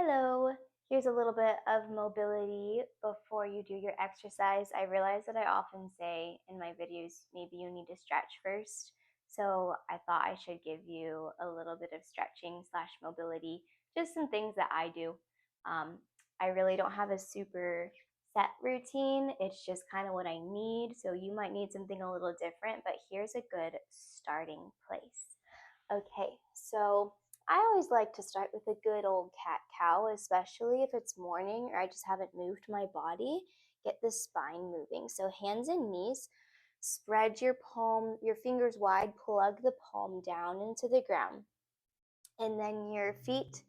Hello, here's a little bit of mobility before you do your exercise. I realize that I often say in my videos, maybe you need to stretch first. So I thought I should give you a little bit of stretching slash mobility, just some things that I do. Um, I really don't have a super set routine. It's just kind of what I need. So you might need something a little different, but here's a good starting place. Okay, so I always like to start with a good old cat cow, especially if it's morning or I just haven't moved my body. Get the spine moving. So hands and knees, spread your palm, your fingers wide, plug the palm down into the ground. And then your feet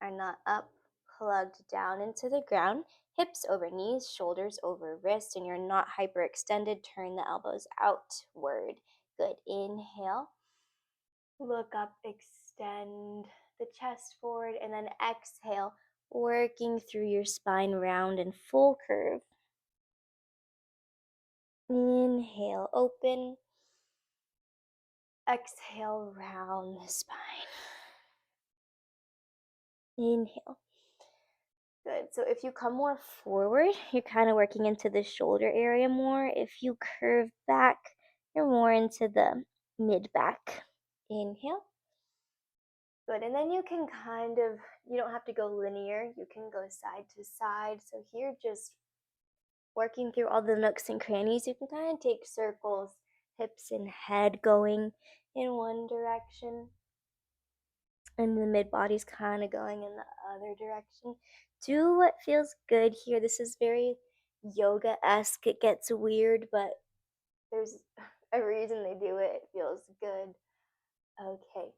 are not up, plugged down into the ground. Hips over knees, shoulders over wrist, and you're not hyperextended. Turn the elbows outward. Good. Inhale. Look up, extend the chest forward, and then exhale, working through your spine round and full curve. Inhale, open. Exhale, round the spine. Inhale. Good. So if you come more forward, you're kind of working into the shoulder area more. If you curve back, you're more into the mid back. Inhale. Good, and then you can you don't have to go linear, you can go side to side. So here, just working through all the nooks and crannies, you can kind of take circles, hips and head going in one direction, and the mid body's kind of going in the other direction. Do what feels good here. This is very yoga-esque. It gets weird, but there's a reason they do it. It feels good. Okay.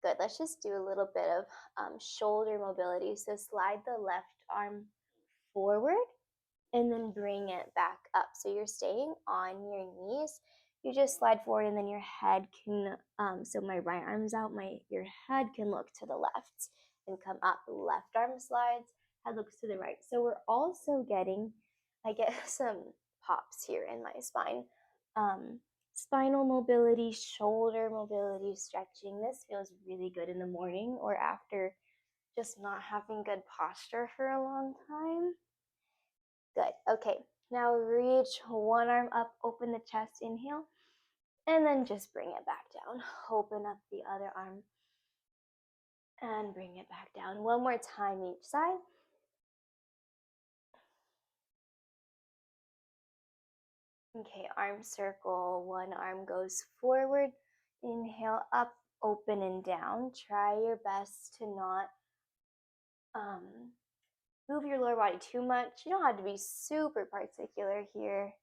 Good. Let's just do a little bit of shoulder mobility. So slide the left arm forward and then bring it back up. So you're staying on your knees. You just slide forward and then your head can, so my right arm's out, your head can look to the left and come up. Left arm slides, head looks to the right. So we're also I get some pops here in my spine. Um, Spinal mobility, shoulder mobility, stretching. This feels really good in the morning or after just not having good posture for a long time. Good. Okay. Now reach one arm up, open the chest, inhale, and then just bring it back down. Open up the other arm and bring it back down. One more time each side. Okay, arm circle. One arm goes forward. Inhale up, open and down. Try your best to not move your lower body too much. You don't have to be super particular here,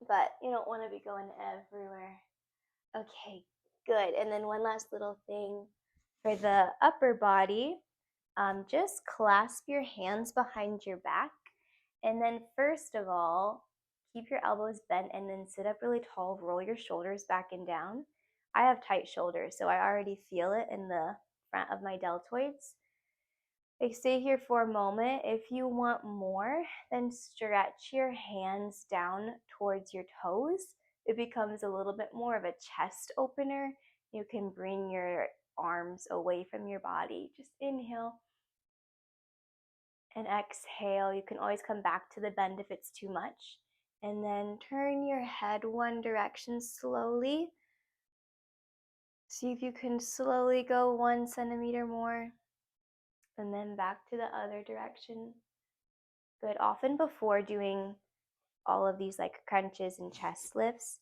but you don't want to be going everywhere. Okay, good. And then one last little thing for the upper body, just clasp your hands behind your back. And then first of all, keep your elbows bent and then sit up really tall, roll your shoulders back and down. I have tight shoulders, so I already feel it in the front of my deltoids. Like stay here for a moment. If you want more, then stretch your hands down towards your toes. It becomes a little bit more of a chest opener. You can bring your arms away from your body. Just inhale and exhale. You can always come back to the bend if it's too much. And then turn your head one direction slowly. See if you can slowly go 1 centimeter more. And then back to the other direction. Good. Often before doing all of these like crunches and chest lifts,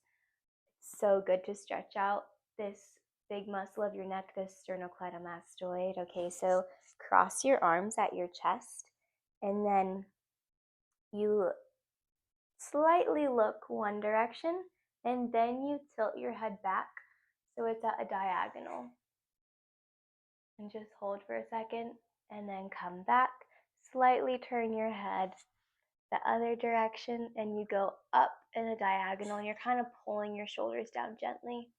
it's so good to stretch out this big muscle of your neck, the sternocleidomastoid. Okay, so cross your arms at your chest and then you slightly look one direction and then you tilt your head back so it's at a diagonal. And just hold for a second and then come back. Slightly turn your head the other direction and you go up in a diagonal and you're kind of pulling your shoulders down gently.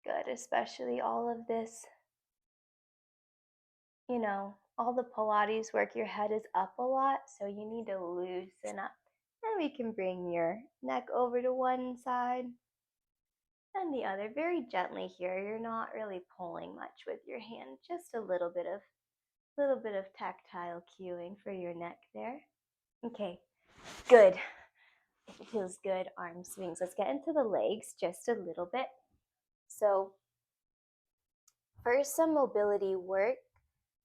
Good, especially all of this, all the Pilates work, your head is up a lot, so you need to loosen up. And we can bring your neck over to one side And the other, very gently here. You're not really pulling much with your hand, just a little bit of tactile cueing for your neck there. Okay, good. If it feels good, arm swings. Let's get into the legs just a little bit. So first, some mobility work.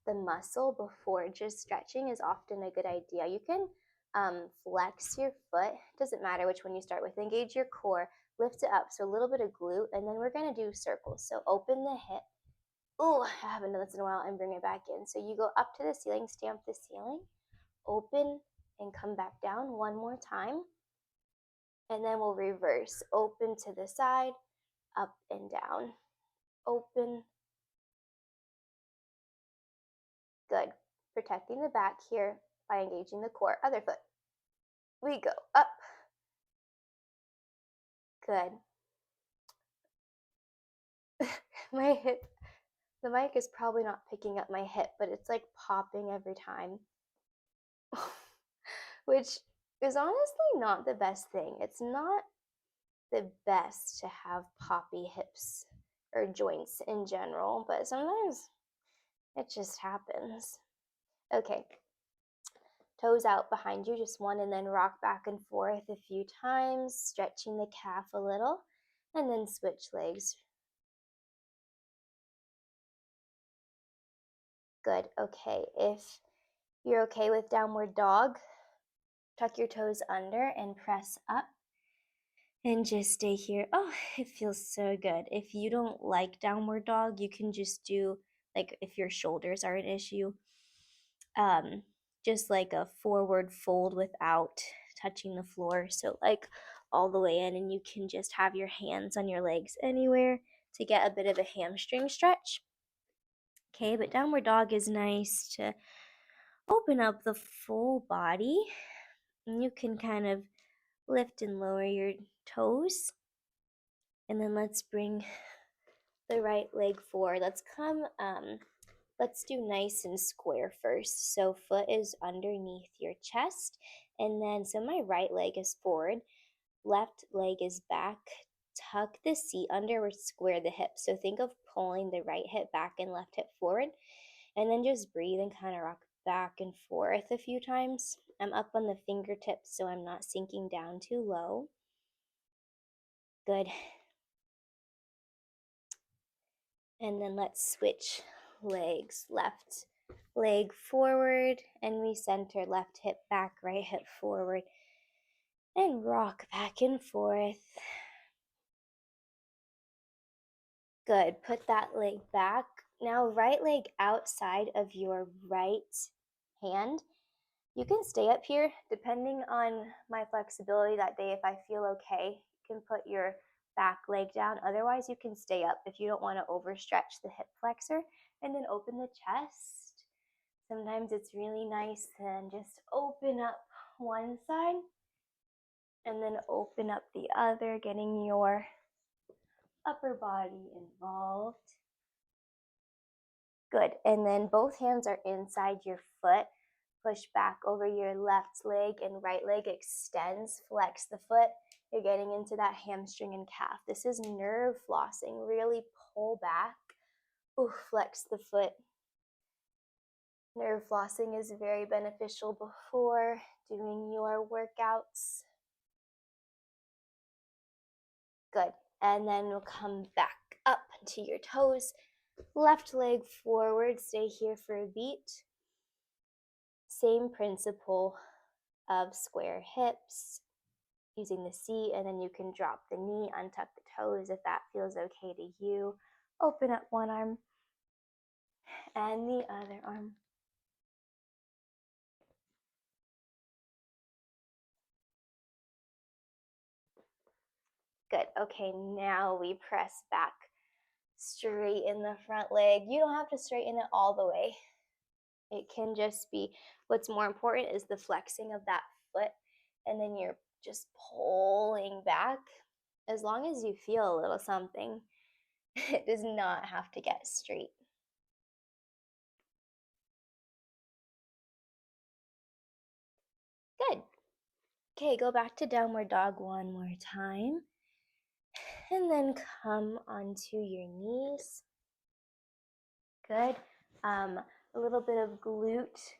The muscle before just stretching is often a good idea. You can flex your foot. Doesn't matter which one you start with. Engage your core, lift it up. So a little bit of glute, and then we're gonna do circles. So open the hip. Oh, I haven't done this in a while, and bring it back in. So you go up to the ceiling, stamp the ceiling, open, and come back down one more time. And then we'll reverse. Open to the side, up and down. Open. Good. Protecting the back here by engaging the core. Other foot. We go up. Good. My hip, the mic is probably not picking up my hip, but it's like popping every time, which is honestly not the best thing. It's not the best to have poppy hips or joints in general, but sometimes it just happens. Okay. Toes out behind you, just one, and then rock back and forth a few times, stretching the calf a little, and then switch legs. Good. Okay. If you're okay with downward dog, tuck your toes under and press up and just stay here. Oh, it feels so good. If you don't like downward dog, you can just do, like, if your shoulders are an issue, just like a forward fold without touching the floor. So like all the way in, and you can just have your hands on your legs anywhere to get a bit of a hamstring stretch. Okay, but downward dog is nice to open up the full body, and you can kind of lift and lower your toes. And then let's bring the right leg forward. Let's do nice and square first. So foot is underneath your chest, and then so my right leg is forward, left leg is back. Tuck the seat under or square the hips. So think of pulling the right hip back and left hip forward, and then just breathe and kind of rock back and forth a few times. I'm up on the fingertips, so I'm not sinking down too low. Good. And then let's switch legs. Left leg forward and recenter, left hip back, right hip forward, and rock back and forth. Good. Put that leg back. Now right leg outside of your right hand. You can stay up here depending on my flexibility that day. If I feel okay, you can put your back leg down. Otherwise, you can stay up if you don't want to overstretch the hip flexor. And then open the chest. Sometimes it's really nice to just open up one side and then open up the other, getting your upper body involved. Good. And then both hands are inside your foot. Push back over your left leg and right leg extends. Flex the foot. You're getting into that hamstring and calf. This is nerve flossing. Really pull back. Ooh, flex the foot. Nerve flossing is very beneficial before doing your workouts. Good. And then we'll come back up to your toes. Left leg forward. Stay here for a beat. Same principle of square hips, using the seat, and then you can drop the knee, untuck the toes if that feels okay to you. Open up one arm and the other arm. Good. Okay, now we press back. Straighten the front leg. You don't have to straighten it all the way. It can just be, what's more important is the flexing of that foot, and then you're just pulling back. As long as you feel a little something, it does not have to get straight. Good. Okay, go back to downward dog one more time. And then come onto your knees. Good. A little bit of glute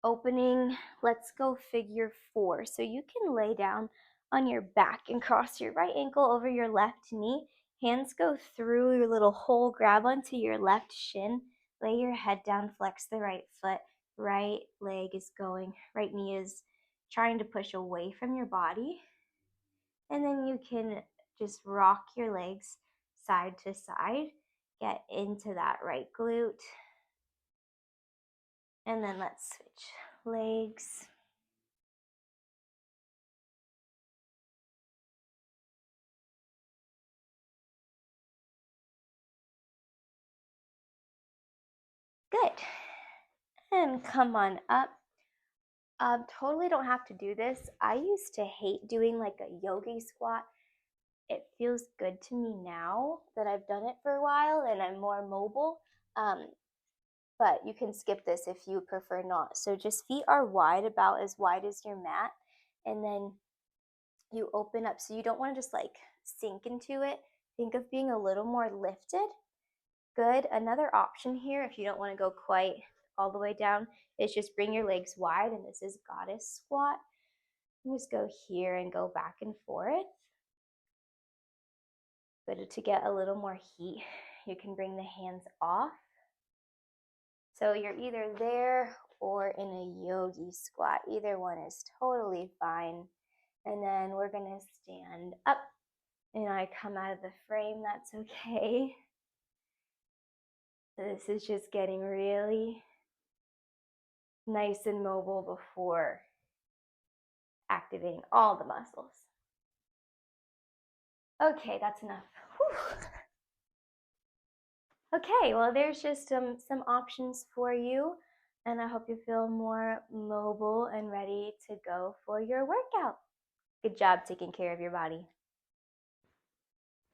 opening. Let's go figure 4. So you can lay down on your back and cross your right ankle over your left knee. Hands go through your little hole, grab onto your left shin, lay your head down, flex the right foot, right leg is going, right knee is trying to push away from your body. And then you can just rock your legs side to side, get into that right glute. And then let's switch legs. Good. And come on up. Totally don't have to do this. I used to hate doing like a yogi squat. It feels good to me now that I've done it for a while and I'm more mobile. But you can skip this if you prefer not. So just feet are wide, about as wide as your mat. And then you open up. So you don't want to just like sink into it. Think of being a little more lifted. Good. Another option here, if you don't want to go quite all the way down, is just bring your legs wide, and this is goddess squat. And just go here and go back and forth. Good. To get a little more heat, you can bring the hands off. So you're either there or in a yogi squat. Either one is totally fine. And then we're going to stand up. And I come out of the frame, that's okay. So this is just getting really nice and mobile before activating all the muscles. Okay, that's enough. Whew. Okay, well, there's just some options for you, and I hope you feel more mobile and ready to go for your workout. Good job taking care of your body.